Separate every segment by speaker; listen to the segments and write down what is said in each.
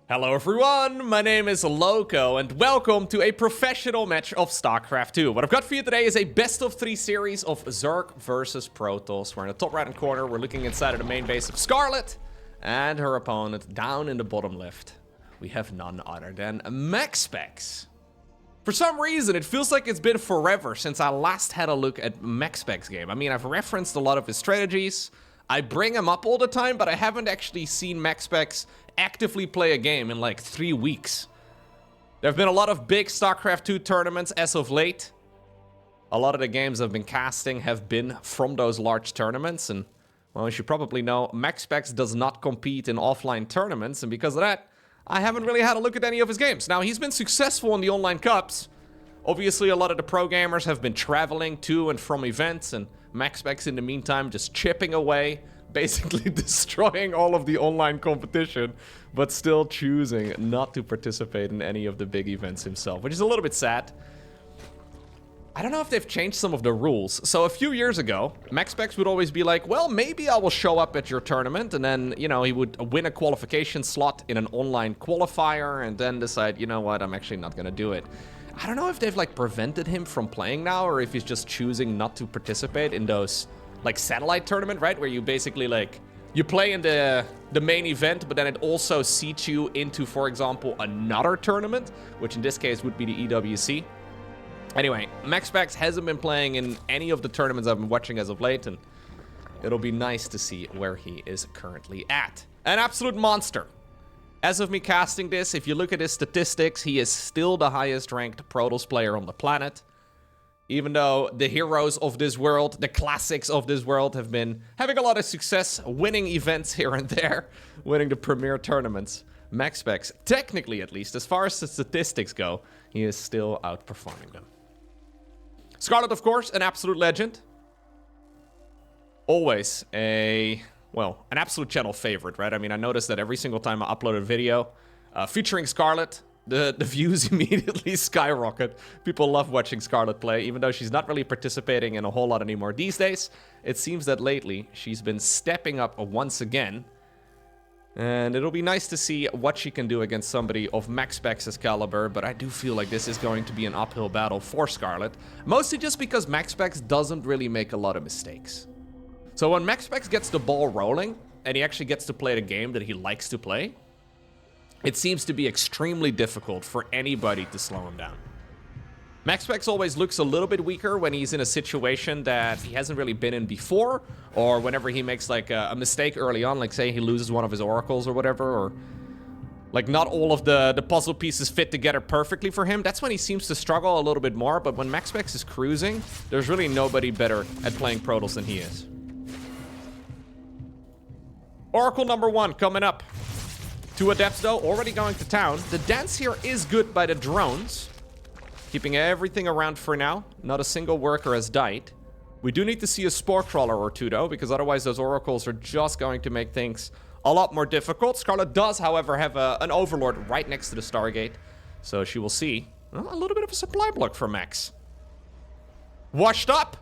Speaker 1: Hello everyone, my name is Loco and welcome to a professional match of StarCraft 2. What I've got for you today is a best of 3 series of Zerg versus Protoss. We're in the top right hand corner, we're looking inside of the main base of Scarlett, and her opponent down in the bottom left. We have none other than MaxPax. For some reason, it feels like it's been forever since I last had a look at MaxPax game. I mean, I've referenced a lot of his strategies, I bring him up all the time, but I haven't actually seen MaxPax actively play a game in like 3 weeks. There have been a lot of big StarCraft 2 tournaments as of late. A lot of the games I've been casting have been from those large tournaments, and well, as you probably know, MaxPax does not compete in offline tournaments, and because of that, I haven't really had a look at any of his games. Now, he's been successful in the online cups. Obviously, a lot of the pro gamers have been traveling to and from events, and MaxPax in the meantime just chipping away, basically destroying all of the online competition, but still choosing not to participate in any of the big events himself, which is a little bit sad. I don't know if they've changed some of the rules. So a few years ago, MaxPax would always be like, well, maybe I will show up at your tournament, and then, you know, he would win a qualification slot in an online qualifier, and then decide, you know what, I'm actually not gonna do it. I don't know if they've, like, prevented him from playing now, or if he's just choosing not to participate in those, like, satellite tournament, right? Where you basically, like, you play in the main event, but then it also seats you into, for example, another tournament, which in this case would be the EWC. Anyway, MaxPax hasn't been playing in any of the tournaments I've been watching as of late, and it'll be nice to see where he is currently at. An absolute monster. As of me casting this, if you look at his statistics, he is still the highest ranked Protoss player on the planet. Even though the heroes of this world, the classics of this world, have been having a lot of success winning events here and there, winning the premier tournaments, MaxPax, technically at least, as far as the statistics go, he is still outperforming them. Scarlett, of course, an absolute legend. Always an absolute channel favorite, right? I mean, I noticed that every single time I upload a video featuring Scarlett, the views immediately skyrocket. People love watching Scarlett play, even though she's not really participating in a whole lot anymore these days. It seems that lately she's been stepping up once again. And it'll be nice to see what she can do against somebody of MaxPax's caliber, but I do feel like this is going to be an uphill battle for Scarlett, mostly just because MaxPax doesn't really make a lot of mistakes. So when MaxPax gets the ball rolling, and he actually gets to play the game that he likes to play, it seems to be extremely difficult for anybody to slow him down. MaxPax always looks a little bit weaker when he's in a situation that he hasn't really been in before, or whenever he makes like a mistake early on, like say he loses one of his oracles or whatever, or like not all of the puzzle pieces fit together perfectly for him. That's when he seems to struggle a little bit more, but when MaxPax is cruising, there's really nobody better at playing Protoss than he is. Oracle number 1 coming up. 2 adepts though, already going to town. The dance here is good by the drones. Keeping everything around for now. Not a single worker has died. We do need to see a spore crawler or 2 though, because otherwise those oracles are just going to make things a lot more difficult. Scarlett does, however, have an overlord right next to the Stargate. So she will see a little bit of a supply block for Max. Washed up.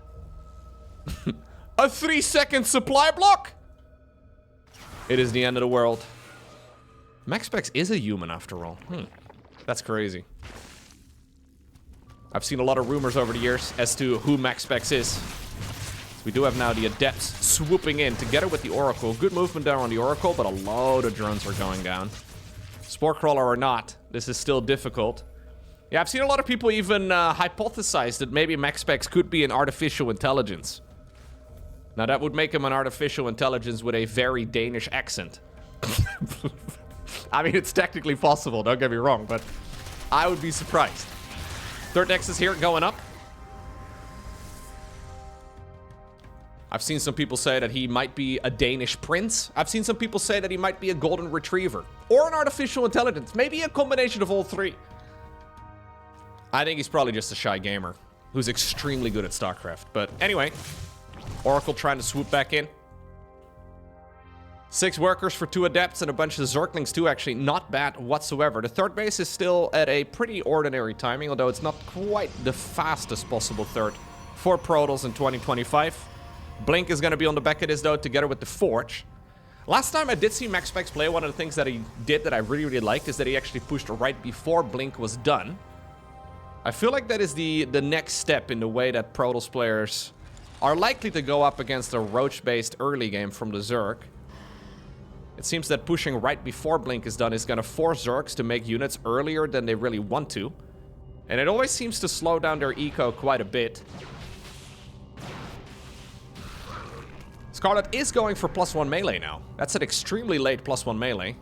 Speaker 1: A 3-second supply block. It is the end of the world. MaxPax is a human after all. That's crazy. I've seen a lot of rumors over the years as to who MaxPax is. We do have now the adepts swooping in together with the Oracle. Good movement there on the Oracle, but a load of drones are going down. Spore crawler or not, this is still difficult. Yeah, I've seen a lot of people even hypothesize that maybe MaxPax could be an artificial intelligence. Now that would make him an artificial intelligence with a very Danish accent. I mean, it's technically possible, don't get me wrong, but I would be surprised. Third Nexus here going up. I've seen some people say that he might be a Danish prince. I've seen some people say that he might be a golden retriever or an artificial intelligence, maybe a combination of all 3. I think he's probably just a shy gamer who's extremely good at StarCraft. But anyway, Oracle trying to swoop back in. 6 workers for 2 adepts and a bunch of Zerglings too, actually. Not bad whatsoever. The third base is still at a pretty ordinary timing, although it's not quite the fastest possible third for Protoss in 2025. Blink is going to be on the back of this though, together with the Forge. Last time I did see MaxPax play, one of the things that he did that I really, really liked is that he actually pushed right before Blink was done. I feel like that is the next step in the way that Protoss players are likely to go up against a Roach-based early game from the Zerg. It seems that pushing right before Blink is done is going to force Zergs to make units earlier than they really want to. And it always seems to slow down their eco quite a bit. Scarlett is going for +1 melee now. That's an extremely late +1 melee.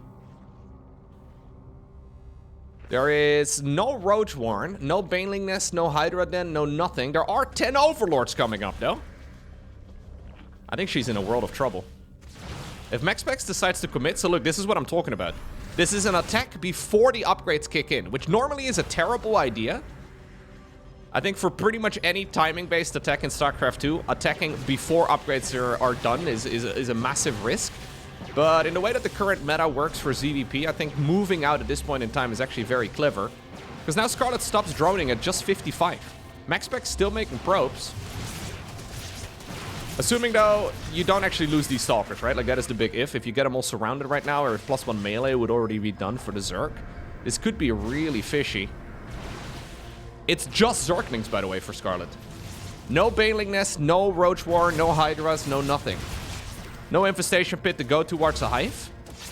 Speaker 1: There is no Roach Warren, no Baneling Nest, no Hydra Den, no nothing. There are 10 Overlords coming up, though. I think she's in a world of trouble. If MaxPax decides to commit, so look, this is what I'm talking about. This is an attack before the upgrades kick in, which normally is a terrible idea. I think for pretty much any timing-based attack in StarCraft 2, attacking before upgrades are done is a massive risk. But in the way that the current meta works for ZVP, I think moving out at this point in time is actually very clever. Because now Scarlett stops droning at just 55. MaxPax still making probes. Assuming, though, you don't actually lose these Stalkers, right? Like, that is the big if. If you get them all surrounded right now, or if +1 melee would already be done for the Zerg, this could be really fishy. It's just Zerglings, by the way, for Scarlett. No Baneling Nest, no Roach War, no Hydras, no nothing. No Infestation Pit to go towards a Hive.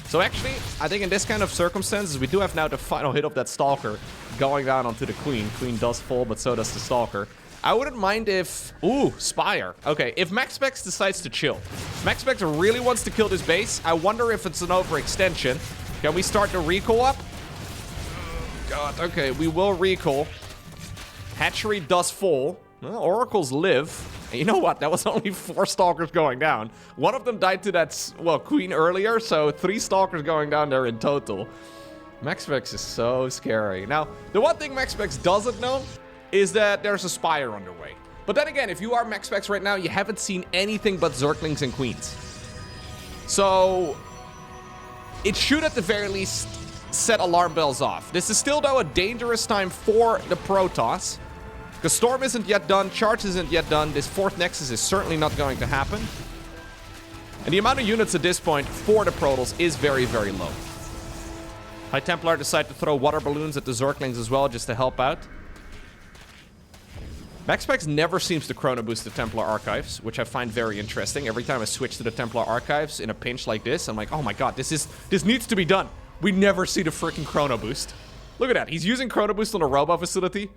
Speaker 1: So actually, I think in this kind of circumstances, we do have now the final hit of that Stalker going down onto the Queen. Queen does fall, but so does the Stalker. I wouldn't mind if... Ooh, Spire. Okay, if MaxPax decides to chill. MaxPax really wants to kill this base. I wonder if it's an overextension. Can we start the recall up? God, okay, we will recall. Hatchery does fall. Well, Oracles live. And you know what? That was only 4 Stalkers going down. One of them died to that, well, Queen earlier, so 3 Stalkers going down there in total. MaxPax is so scary. Now, the one thing MaxPax doesn't know is that there's a Spire underway. But then again, if you are MaxPax right now, you haven't seen anything but Zerglings and Queens. So, it should at the very least set alarm bells off. This is still, though, a dangerous time for the Protoss. Because Storm isn't yet done, Charge isn't yet done, this 4th Nexus is certainly not going to happen. And the amount of units at this point for the Protoss is very, very low. High Templar decide to throw water balloons at the Zerglings as well, just to help out. MaxPax never seems to chrono boost the Templar Archives, which I find very interesting. Every time I switch to the Templar Archives in a pinch like this, I'm like, oh my god, this needs to be done. We never see the freaking chrono boost. Look at that, he's using chrono boost on a Robo facility.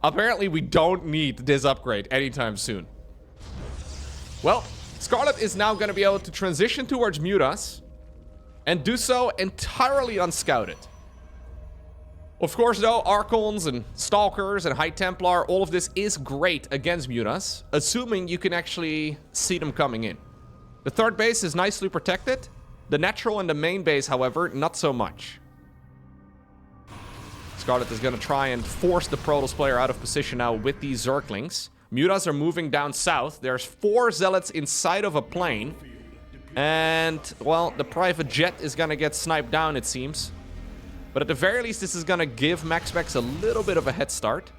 Speaker 1: Apparently, we don't need this upgrade anytime soon. Well, Scarlett is now going to be able to transition towards Mutas and do so entirely unscouted. Of course, though, Archons and Stalkers and High Templar, all of this is great against Mutas, assuming you can actually see them coming in. The 3rd base is nicely protected. The natural and the main base, however, not so much. Scarlett is going to try and force the Protoss player out of position now with these Zerglings. Mutas are moving down south. There's 4 Zealots inside of a plane. And, well, the private jet is going to get sniped down, it seems. But at the very least, this is going to give MaxPax a little bit of a head start.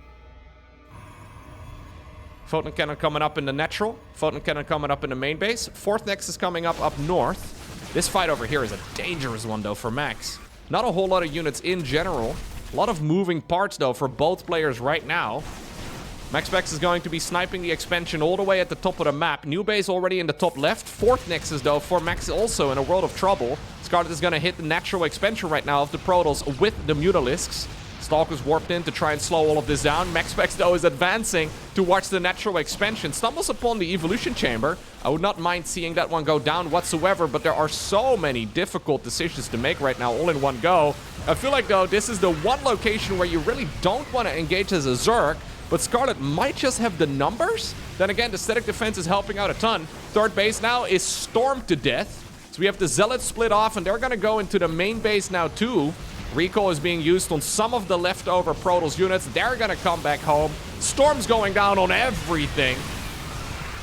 Speaker 1: Photon Cannon coming up in the natural. Photon Cannon coming up in the main base. 4th Nexus coming up north. This fight over here is a dangerous one, though, for Max. Not a whole lot of units in general. A lot of moving parts, though, for both players right now. MaxPax is going to be sniping the expansion all the way at the top of the map. New base already in the top left. 4th Nexus, though, for Max also in a world of trouble. Scarlett is going to hit the natural expansion right now of the Protoss with the Mutalisks. Stalker's warped in to try and slow all of this down. MaxPax, though, is advancing towards the natural expansion. Stumbles upon the evolution chamber. I would not mind seeing that one go down whatsoever, but there are so many difficult decisions to make right now, all in one go. I feel like, though, this is the one location where you really don't want to engage as a Zerg, but Scarlett might just have the numbers. Then again, the static defense is helping out a ton. 3rd base now is stormed to death. So we have the Zealots split off, and they're going to go into the main base now, too. Recall is being used on some of the leftover Protoss units. They're going to come back home. Storm's going down on everything,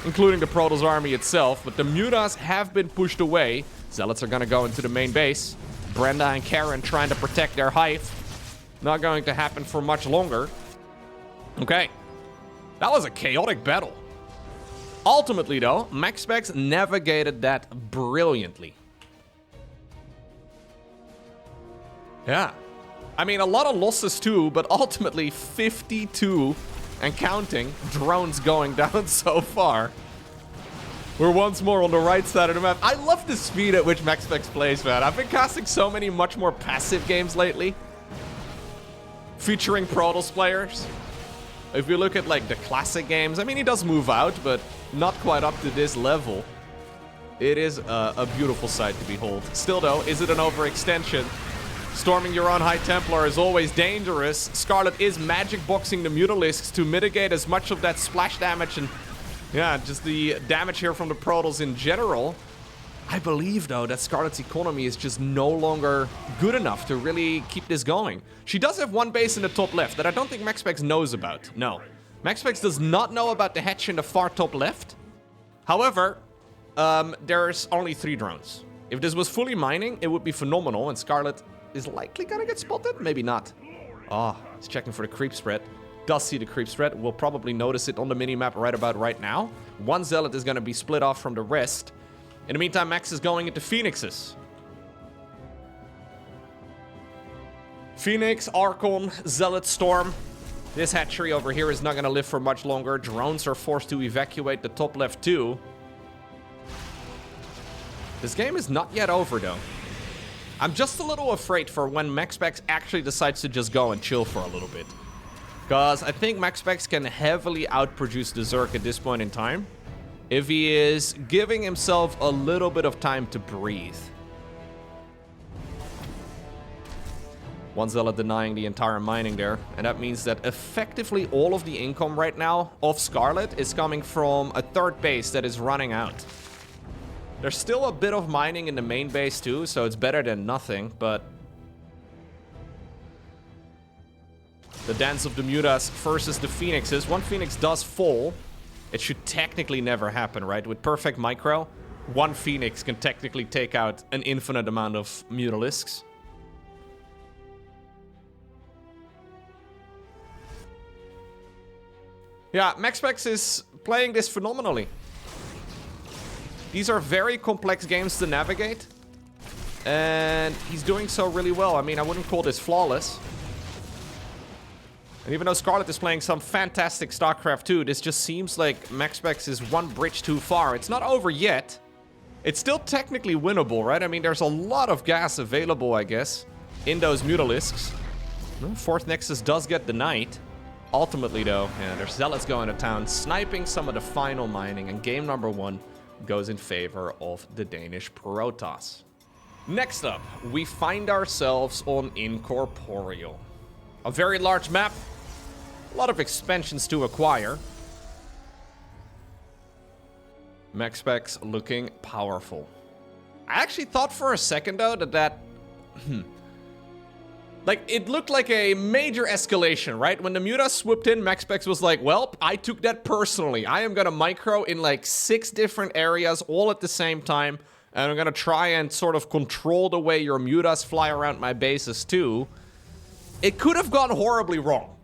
Speaker 1: including the Protoss army itself. But the Mutas have been pushed away. Zealots are going to go into the main base. Brenda and Karen trying to protect their Hive. Not going to happen for much longer. Okay. That was a chaotic battle. Ultimately, though, MaxPax navigated that brilliantly. Yeah. I mean, a lot of losses too, but ultimately 52 and counting drones going down so far. We're once more on the right side of the map. I love the speed at which MaxPax plays, man. I've been casting so many much more passive games lately, featuring Protoss players. If you look at like the classic games, I mean, he does move out, but not quite up to this level. It is a beautiful sight to behold. Still though, is it an overextension? Storming your own High Templar is always dangerous. Scarlett is magic boxing the Mutalisks to mitigate as much of that splash damage and, yeah, just the damage here from the Protoss in general. I believe, though, that Scarlett's economy is just no longer good enough to really keep this going. She does have one base in the top left that I don't think MaxPax knows about. No. MaxPax does not know about the hatch in the far top left. However, there's only 3 drones. If this was fully mining, it would be phenomenal, and Scarlett is likely gonna get spotted? Maybe not. Oh, he's checking for the creep spread. Does see the creep spread. We'll probably notice it on the minimap right now. One Zealot is gonna be split off from the rest. In the meantime, Max is going into Phoenixes. Phoenix, Archon, Zealot, Storm. This hatchery over here is not gonna live for much longer. Drones are forced to evacuate the top left too. This game is not yet over though. I'm just a little afraid for when MaxPax actually decides to just go and chill for a little bit. Because I think MaxPax can heavily outproduce the Zerg at this point in time if he is giving himself a little bit of time to breathe. One Zealot denying the entire mining there, and that means that effectively all of the income right now of Scarlett is coming from a third base that is running out. There's still a bit of mining in the main base too, so it's better than nothing, but the dance of the Mutas versus the Phoenixes. One Phoenix does fall. It should technically never happen, right? With perfect micro, one Phoenix can technically take out an infinite amount of Mutalisks. Yeah, MaxPax is playing this phenomenally. These are very complex games to navigate, and he's doing so really well. I mean, I wouldn't call this flawless. And even though Scarlett is playing some fantastic StarCraft 2, this just seems like MaxPax is one bridge too far. It's not over yet. It's still technically winnable, right? I mean, there's a lot of gas available, I guess, in those Mutalisks. Well, fourth Nexus does get denied. Ultimately, though, yeah, there's Zealots going to town, sniping some of the final mining, and game number 1 goes in favor of the Danish Protoss. Next up, we find ourselves on Incorporeal. A very large map, a lot of expansions to acquire. MaxPax looking powerful. I actually thought for a second, though, that like, it looked like a major escalation, right? When the Mutas swooped in, MaxPax was like, well, I took that personally. I am gonna micro in like 6 different areas all at the same time, and I'm gonna try and sort of control the way your Mutas fly around my bases too. It could have gone horribly wrong.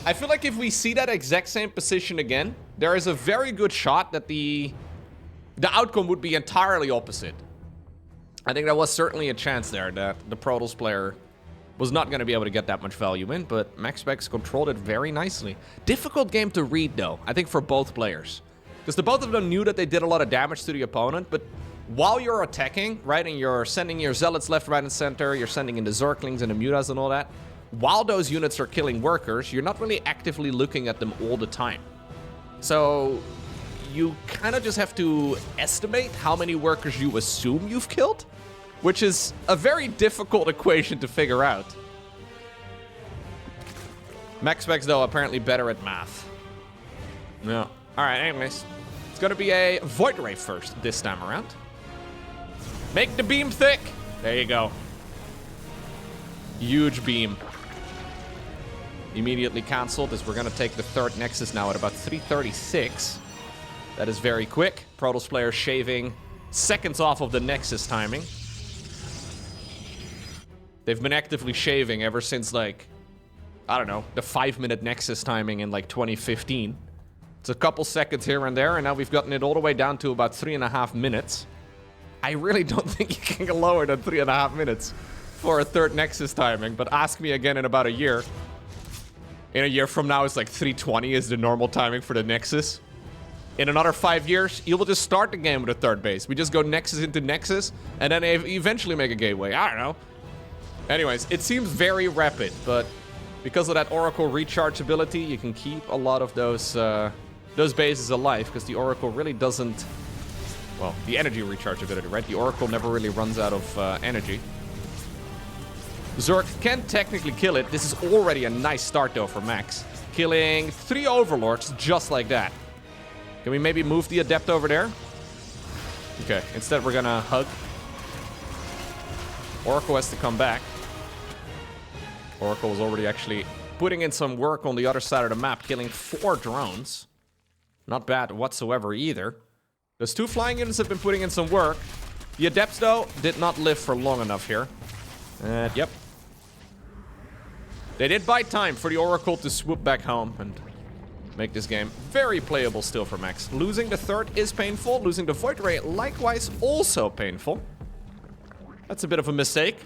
Speaker 1: I feel like if we see that exact same position again, there is a very good shot that the outcome would be entirely opposite. I think there was certainly a chance there that the Protoss player was not going to be able to get that much value in, but MaxPax controlled it very nicely. Difficult game to read, though, I think, for both players. Because the both of them knew that they did a lot of damage to the opponent, but while you're attacking, right, and you're sending your Zealots left, right, and center, you're sending in the Zerglings and the Mutas and all that, while those units are killing workers, you're not really actively looking at them all the time. So you kind of just have to estimate how many workers you assume you've killed, which is a very difficult equation to figure out. MaxPax, though, apparently better at math. Yeah. Alright, anyways. It's gonna be a Void Ray first this time around. Make the beam thick! There you go. Huge beam. Immediately cancelled, as we're gonna take the third Nexus now at about 3:36. That is very quick. Protoss player shaving seconds off of the Nexus timing. They've been actively shaving ever since, like, I don't know, the 5-minute Nexus timing in, like, 2015. It's a couple seconds here and there, and now we've gotten it all the way down to about 3.5 minutes. I really don't think you can go lower than 3.5 minutes for a third Nexus timing, but ask me again in about a year. In a year from now, it's like 320 is the normal timing for the Nexus. In another 5 years, you will just start the game with a third base. We just go Nexus into Nexus, and then eventually make a gateway. I don't know. Anyways, it seems very rapid, but because of that Oracle recharge ability, you can keep a lot of those bases alive, because the Oracle really doesn't... Well, the energy recharge ability, right? The Oracle never really runs out of energy. Zerg can technically kill it. This is already a nice start, though, for Max. Killing 3 Overlords just like that. Can we maybe move the Adept over there? Okay, instead we're gonna hug. Oracle has to come back. Oracle is already actually putting in some work on the other side of the map, killing 4 drones. Not bad whatsoever either. Those 2 flying units have been putting in some work. The Adepts, though, did not live for long enough here. Yep. They did buy time for the Oracle to swoop back home and make this game very playable still for Max. Losing the third is painful. Losing the Void Ray, likewise, also painful. That's a bit of a mistake.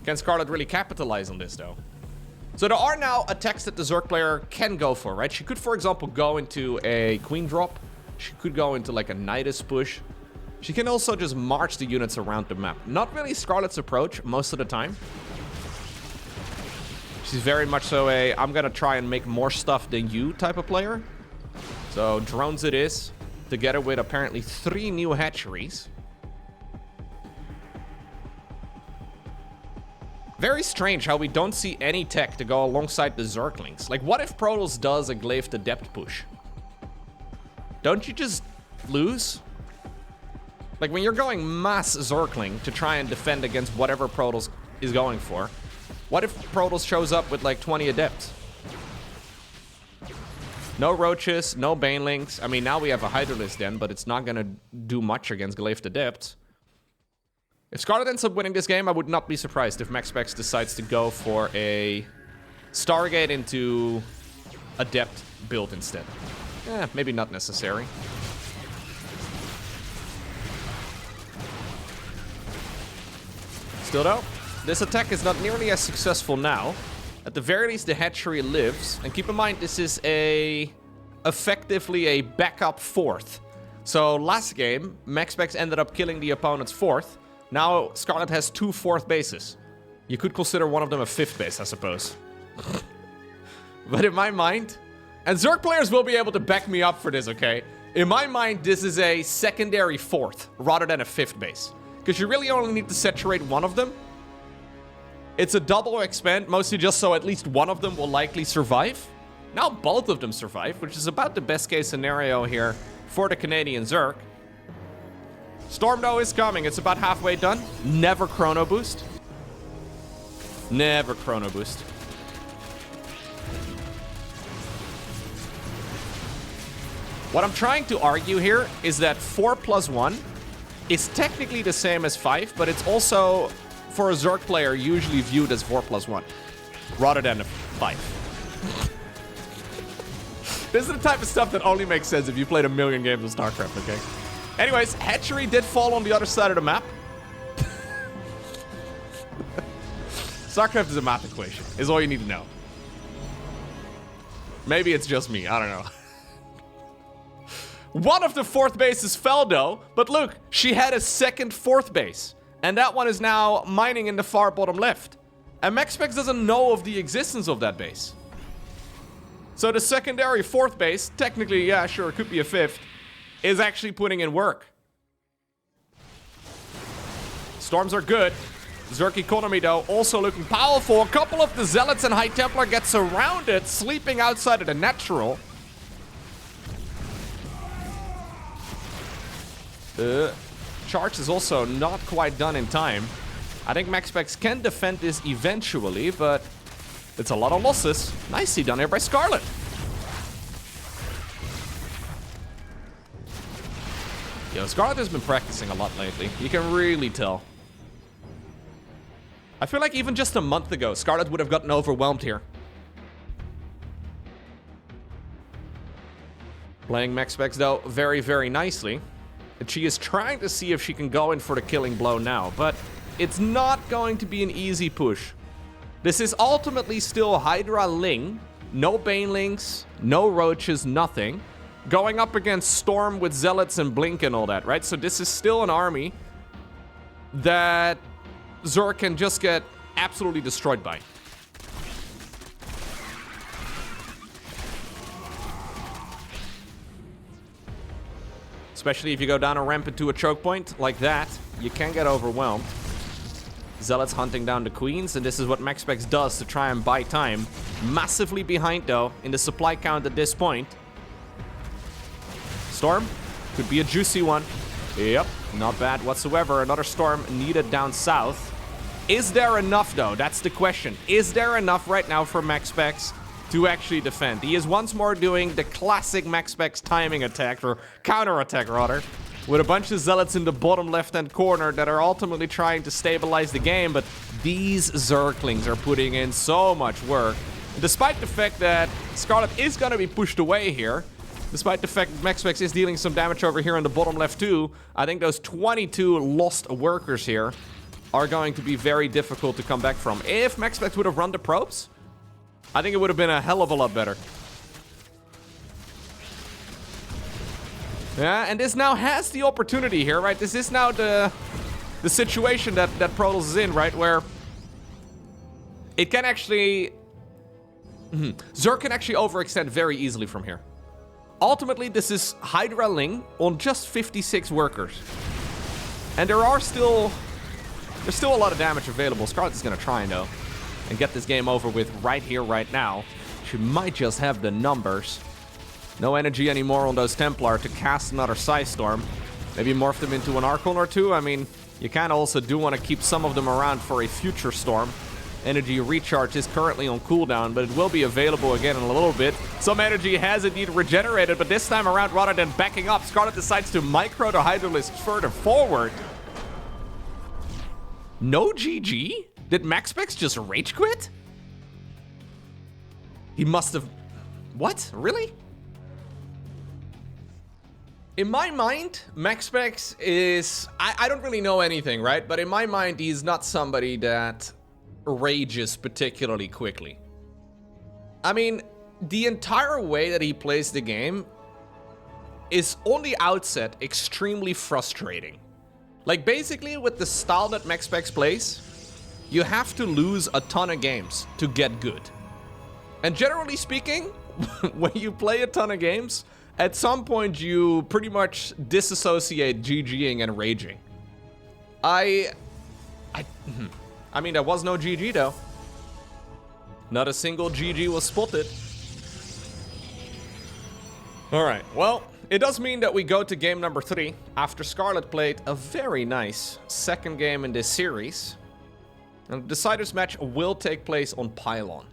Speaker 1: Can Scarlett really capitalize on this, though? So there are now attacks that the Zerg player can go for, right? She could, for example, go into a Queen drop. She could go into, like, a Nidus push. She can also just march the units around the map. Not really Scarlett's approach most of the time. She's very much so a, I'm gonna try and make more stuff than you type of player. So drones it is, together with apparently 3 new hatcheries. Very strange how we don't see any tech to go alongside the Zerglings. Like, what if Protoss does a Glaive Adept push? Don't you just lose? Like, when you're going mass Zergling to try and defend against whatever Protoss is going for, what if Protoss shows up with like 20 Adepts? No Roaches, no Banelings. I mean, now we have a Hydralisk Den, but it's not gonna do much against Glaive Adepts. If Scarlett ends up winning this game, I would not be surprised if MaxPax decides to go for a Stargate into Adept build instead. Maybe not necessary. Still though, this attack is not nearly as successful now. At the very least, the hatchery lives. And keep in mind, this is effectively a backup 4th. So last game, MaxPax ended up killing the opponent's 4th. Now Scarlett has 2 4th bases. You could consider one of them a 5th base, I suppose. But in my mind, and Zerg players will be able to back me up for this, okay? In my mind, this is a secondary 4th rather than a 5th base. Because you really only need to saturate one of them. It's a double expand, mostly just so at least one of them will likely survive. Now both of them survive, which is about the best case scenario here for the Canadian Zerg. Storm, though, is coming. It's about halfway done. Never Chrono Boost. Never Chrono Boost. What I'm trying to argue here is that 4 + 1 is technically the same as 5, but it's also, for a Zerg player, usually viewed as 4 + 1, rather than a 5. This is the type of stuff that only makes sense if you played a million games of StarCraft, okay? Anyways, hatchery did fall on the other side of the map. StarCraft is a math equation, is all you need to know. Maybe it's just me, I don't know. One of the 4th bases fell, though, but look, she had a second 4th base. And that one is now mining in the far bottom left. And MaxPax doesn't know of the existence of that base. So the secondary 4th base, technically, yeah, sure, it could be a 5th, is actually putting in work. Storms are good. Zerg economy, though, also looking powerful. A couple of the Zealots and High Templar get surrounded, sleeping outside of the natural. Charge is also not quite done in time. I think MaxPax can defend this eventually, but it's a lot of losses. Nicely done here by Scarlett. Yo, Scarlett has been practicing a lot lately. You can really tell. I feel like even just a month ago, Scarlett would have gotten overwhelmed here. Playing MaxPax, though, very, very nicely. that she is trying to see if she can go in for the killing blow now. But it's not going to be an easy push. This is ultimately still Hydra Ling. No Banelings, no Roaches, nothing. Going up against Storm with Zealots and Blink and all that, right? So this is still an army that Zerg can just get absolutely destroyed by. Especially if you go down a ramp into a choke point like that, you can get overwhelmed. Zealots hunting down the queens, and this is what MaxPax does to try and buy time. Massively behind, though, in the supply count at this point. Storm could be a juicy one. Yep, not bad whatsoever. Another Storm needed down south. Is there enough, though? That's the question. Is there enough right now for MaxPax to actually defend? He is once more doing the classic MaxPax timing attack, or counter-attack, rather, with a bunch of Zealots in the bottom left-hand corner that are ultimately trying to stabilize the game, but these Zerglings are putting in so much work. Despite the fact that Scarlett is going to be pushed away here, despite the fact that MaxPax is dealing some damage over here in the bottom left too, I think those 22 lost workers here are going to be very difficult to come back from. If MaxPax would have run the probes, I think it would have been a hell of a lot better. Yeah, and this now has the opportunity here, right? This is now the situation that Protoss is in, right? Where it can actually... Zerg can actually overextend very easily from here. Ultimately, this is Hydra Ling on just 56 workers. And there's still a lot of damage available. Scarlett is going to try, though, and get this game over with right here, right now. She might just have the numbers. No energy anymore on those Templar to cast another Psy Storm. Maybe morph them into an Archon or two. I mean, you kind of also do want to keep some of them around for a future Storm. Energy recharge is currently on cooldown, but it will be available again in a little bit. Some energy has indeed regenerated, but this time around, rather than backing up, Scarlett decides to micro the Hydralisk further forward. No GG? Did MaxPax just rage quit? He must have... What? Really? In my mind, MaxPax is... I don't really know anything, right? But in my mind, he's not somebody that rages particularly quickly. I mean, the entire way that he plays the game is on the outset extremely frustrating. Like, basically, with the style that MaxPax plays, you have to lose a ton of games to get good. And generally speaking, when you play a ton of games, at some point you pretty much disassociate GGing and raging. I mean, there was no GG, though. Not a single GG was spotted. All right, well, it does mean that we go to game number 3 after Scarlett played a very nice second game in this series. And the deciders match will take place on Pylon.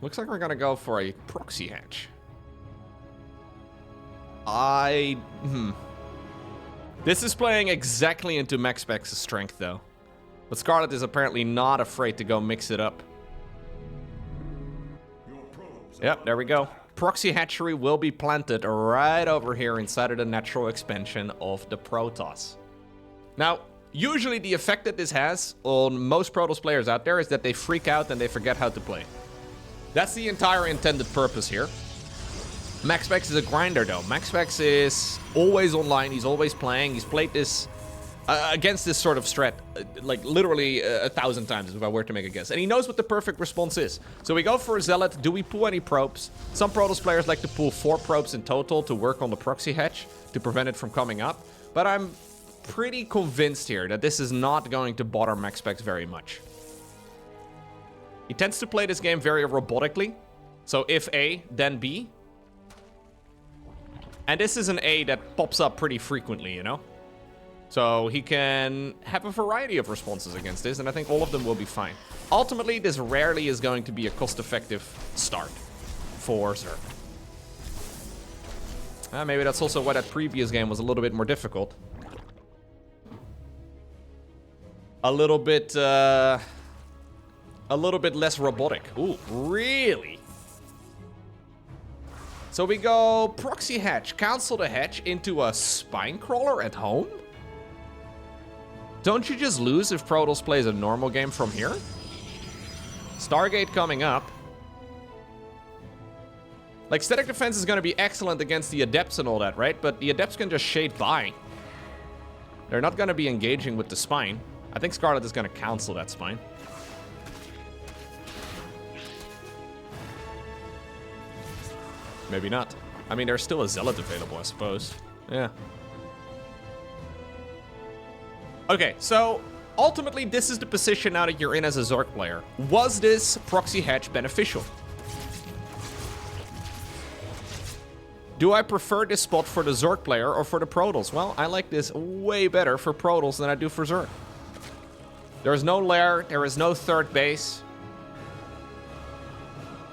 Speaker 1: Looks like we're gonna go for a proxy hatch. This is playing exactly into MaxPax's strength, though. But Scarlett is apparently not afraid to go mix it up. Yep, there we go. Proxy hatchery will be planted right over here inside of the natural expansion of the Protoss. Now, usually the effect that this has on most Protoss players out there is that they freak out and they forget how to play. That's the entire intended purpose here. MaxPax is a grinder, though. MaxPax is always online. He's always playing. He's played this against this sort of strat, like literally 1,000 times, if I were to make a guess. And he knows what the perfect response is. So we go for a Zealot. Do we pull any probes? Some Protoss players like to pull 4 probes in total to work on the proxy hatch to prevent it from coming up. But I'm pretty convinced here that this is not going to bother MaxPax very much. He tends to play this game very robotically. So if A, then B. And this is an A that pops up pretty frequently, you know? So he can have a variety of responses against this, and I think all of them will be fine. Ultimately, this rarely is going to be a cost-effective start for Zerg. Maybe that's also why that previous game was a little bit more difficult. A little bit less robotic. Ooh, really? So we go proxy hatch, cancel the hatch into a spine crawler at home? Don't you just lose if Protoss plays a normal game from here? Stargate coming up. Like, static defense is going to be excellent against the Adepts and all that, right? But the Adepts can just shade by. They're not going to be engaging with the spine. I think Scarlett is going to cancel that spine. Maybe not. I mean, there's still a Zealot available, I suppose. Yeah. Okay, so ultimately, this is the position now that you're in as a Zerg player. Was this proxy hatch beneficial? Do I prefer this spot for the Zerg player or for the Protoss? Well, I like this way better for Protoss than I do for Zerg. There is no lair, there is no third base.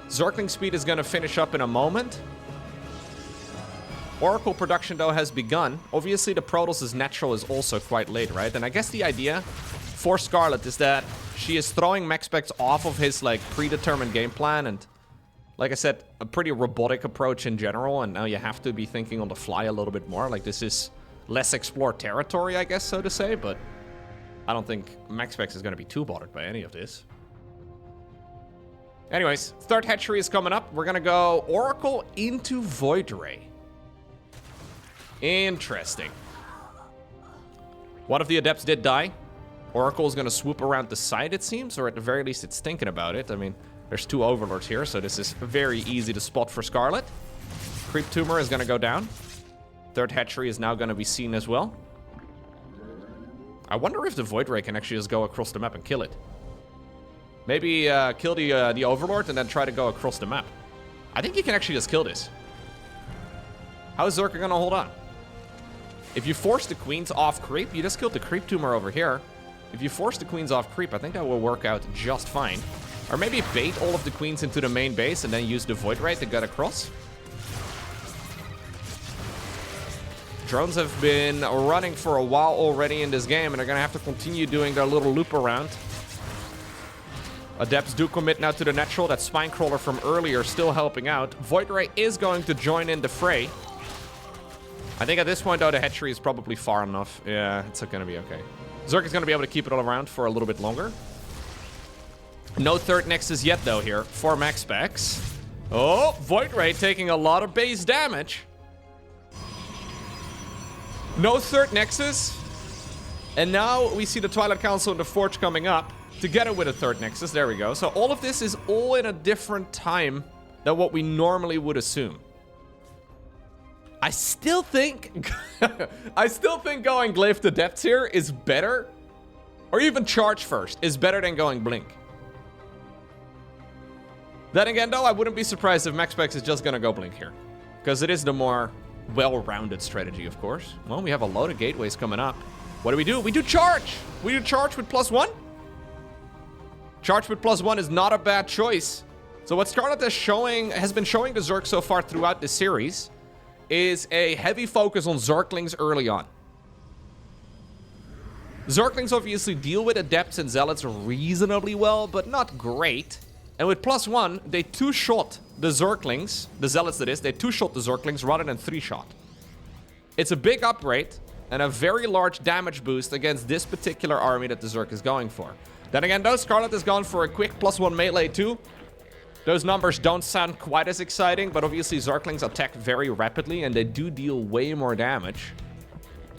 Speaker 1: Zergling speed is going to finish up in a moment. Oracle production, though, has begun. Obviously, the Protoss' natural is also quite late, right? And I guess the idea for Scarlett is that she is throwing MaxPax off of his, like, predetermined game plan and, like I said, a pretty robotic approach in general, and now you have to be thinking on the fly a little bit more. Like, this is less explored territory, I guess, so to say, but I don't think MaxPax is going to be too bothered by any of this. Anyways, third hatchery is coming up. We're going to go Oracle into Void Ray. Interesting. One of the Adepts did die. Oracle is going to swoop around the side, it seems, or at the very least it's thinking about it. I mean, there's two Overlords here, so this is very easy to spot for Scarlett. Creep Tumor is going to go down. Third hatchery is now going to be seen as well. I wonder if the Void Ray can actually just go across the map and kill it. Maybe kill the Overlord and then try to go across the map. I think you can actually just kill this. How is Zerg going to hold on? If you force the Queens off creep, you just killed the Creep Tumor over here. If you force the Queens off creep, I think that will work out just fine. Or maybe bait all of the Queens into the main base and then use the Void Ray to get across. Drones have been running for a while already in this game, and they're going to have to continue doing their little loop around. Adepts do commit now to the natural. That Spine Crawler from earlier still helping out. Void Ray is going to join in the fray. I think at this point, though, the hatchery is probably far enough. Yeah, it's going to be okay. Zerg is going to be able to keep it all around for a little bit longer. No third Nexus yet, though, here for MaxPax. Oh, Void Ray taking a lot of base damage. No third Nexus. And now we see the Twilight Council and the Forge coming up together with a third Nexus. There we go. So all of this is all in a different time than what we normally would assume. I still think going Glaive to Depths here is better, or even Charge first is better than going Blink. Then again, though, I wouldn't be surprised if MaxPax is just gonna go Blink here, because it is the more well-rounded strategy, of course. Well, we have a load of gateways coming up. What do? We do Charge! We do Charge with +1? Charge with +1 is not a bad choice. So what Scarlett has been showing the Zerg so far throughout this series is a heavy focus on Zerglings early on. Zerglings obviously deal with Adepts and Zealots reasonably well, but not great. And with +1, they two-shot the Zerglings, the Zealots that is, they two-shot the Zerglings rather than three-shot. It's a big upgrade and a very large damage boost against this particular army that the Zerg is going for. Then again, though, Scarlett has gone for a quick +1 melee too. Those numbers don't sound quite as exciting, but obviously Zerglings attack very rapidly and they do deal way more damage.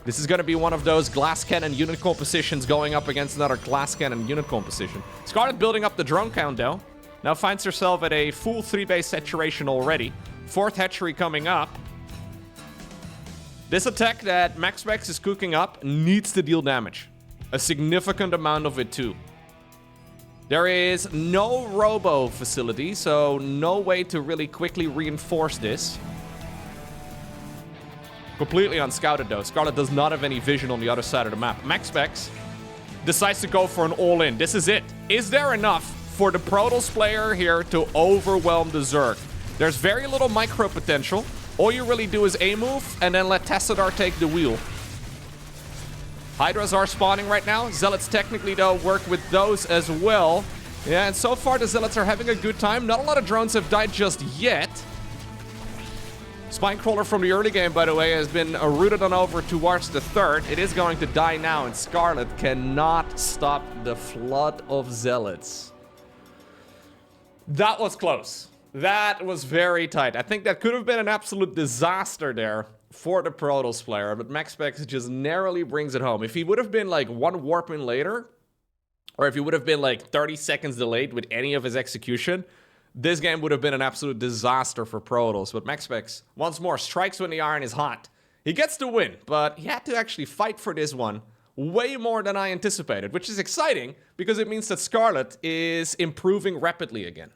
Speaker 1: This is going to be one of those glass cannon unit compositions going up against another glass cannon unit composition. Scarlett building up the drone count, though. Now finds herself at a full 3-base saturation already. Fourth hatchery coming up. This attack that MaxPax is cooking up needs to deal damage. A significant amount of it, too. There is no robo facility, so no way to really quickly reinforce this. Completely unscouted, though. Scarlett does not have any vision on the other side of the map. MaxPax decides to go for an all-in. This is it. Is there enough for the Protoss player here to overwhelm the Zerg? There's very little micro potential. All you really do is A-move and then let Tassadar take the wheel. Hydras are spawning right now. Zealots technically, though, work with those as well. Yeah, and so far the Zealots are having a good time. Not a lot of drones have died just yet. Spinecrawler from the early game, by the way, has been routed on over towards the third. It is going to die now, and Scarlett cannot stop the flood of zealots. That was close. That was very tight. I think that could have been an absolute disaster there for the Protoss player, but MaxPax just narrowly brings it home. If he would have been like one warp in later, or if he would have been like 30 seconds delayed with any of his execution, this game would have been an absolute disaster for Protoss. But MaxPax, once more, strikes when the iron is hot. He gets the win, but he had to actually fight for this one way more than I anticipated, which is exciting because it means that Scarlett is improving rapidly again.